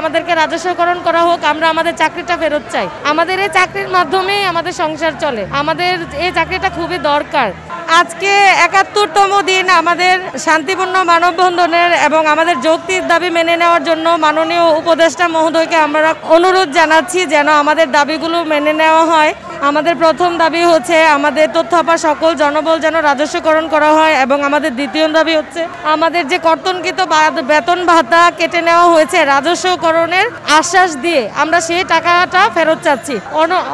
আমাদেরকে রাজস্বকরণ করা হোক, আমরা আমাদের চাকরিটা ফেরত চাই। আমাদের এই চাকরির মাধ্যমেই আমাদের সংসার চলে, আমাদের এই চাকরিটা খুবই দরকার। আজকে ৭১তম দিন আমাদের শান্তিপূর্ণ মানববন্ধনের এবং আমাদের যৌক্তিক দাবি মেনে নেওয়ার জন্য মাননীয় উপদেষ্টা মহোদয়কে আমরা অনুরোধ জানাচ্ছি যেন আমাদের দাবিগুলো মেনে নেওয়া হয়। আমাদের প্রথম দাবি হচ্ছে আমাদের তথ্য পাওয়া সকল জনবল যেন রাজস্বকরণ করা হয়, এবং আমাদের দ্বিতীয় দাবি হচ্ছে আমাদের যে কর্তনকৃত বেতন ভাতা কেটে নেওয়া হয়েছে রাজস্বকরণের আশ্বাস দিয়ে আমরা সেই টাকাটা ফেরত চাচ্ছি।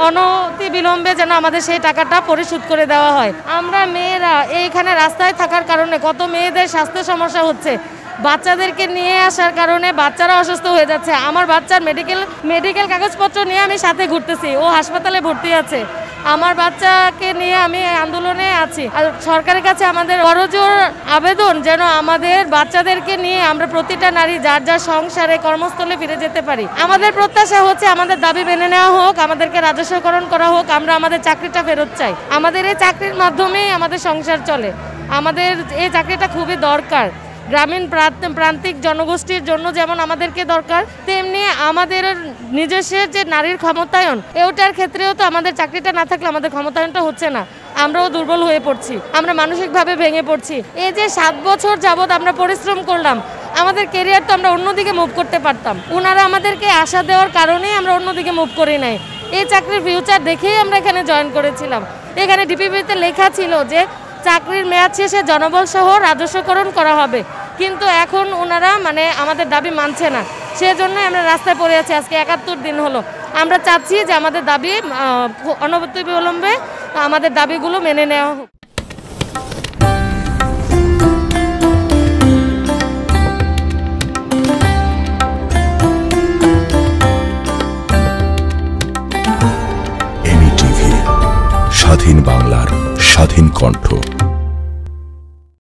অনতি বিলম্বে যেন আমাদের সেই টাকাটা পরিশোধ করে দেওয়া হয়। আমরা মেয়েরা এইখানে রাস্তায় থাকার কারণে কত মেয়েদের স্বাস্থ্য সমস্যা হচ্ছে, বাচ্চাদেরকে নিয়ে আসার কারণে বাচ্চারা অসুস্থ হয়ে যাচ্ছে। আমার বাচ্চার মেডিকেল কাগজপত্র নিয়ে আমি সাথে ঘুরতেছি, ও হাসপাতালে ভর্তি আছে। আমার বাচ্চাকে নিয়ে আমি আন্দোলনে আছি। আর সরকারের কাছে আমাদের বড়জোর আবেদন যেন আমাদের বাচ্চাদেরকে নিয়ে আমরা প্রতিটা নারী যার যার সংসারে কর্মস্থলে ফিরে যেতে পারি। আমাদের প্রত্যাশা হচ্ছে আমাদের দাবি মেনে নেওয়া হোক, আমাদেরকে রাজস্বকরণ করা হোক, আমরা আমাদের চাকরিটা ফেরত চাই। আমাদের এই চাকরির মাধ্যমেই আমাদের সংসার চলে, আমাদের এই চাকরিটা খুবই দরকার। গ্রামীণ প্রান্তিক জনগোষ্ঠীর জন্য যেমন আমাদেরকে দরকার, তেমনি আমাদের নিজস্ব যে নারীর ক্ষমতায়ন, এটার ক্ষেত্রেও তো আমাদের চাকরিটা না থাকলে আমাদের ক্ষমতায়নটা হচ্ছে না। আমরাও দুর্বল হয়ে পড়ছি, আমরা মানসিকভাবে ভেঙে পড়ছি। এই যে 7 বছর যাবৎ আমরা পরিশ্রম করলাম, আমাদের কেরিয়ার তো আমরা অন্যদিকে মুভ করতে পারতাম। ওনারা আমাদেরকে আশা দেওয়ার কারণেই আমরা অন্যদিকে মুভ করি নাই। এই চাকরির ফিউচার দেখেই আমরা এখানে জয়েন করেছিলাম। এখানে ডিপিপিতে লেখা ছিল যে চাকরির মেয়াদ শেষে জনবল সহ রাজস্বকরণ করা হবে, কিন্তু এখন ওনারা আমাদের দাবি মানছে না। সেজন্য আমরা রাস্তায় পড়ে আছি। আজকে ৭১ দিন হলো। আমরা চাচ্ছি যে আমাদের দাবি অনবরত বিলম্বে আমাদের দাবিগুলো মেনে নেওয়া হোক। স্বাধীন বাংলার স্বাধীন কণ্ঠ।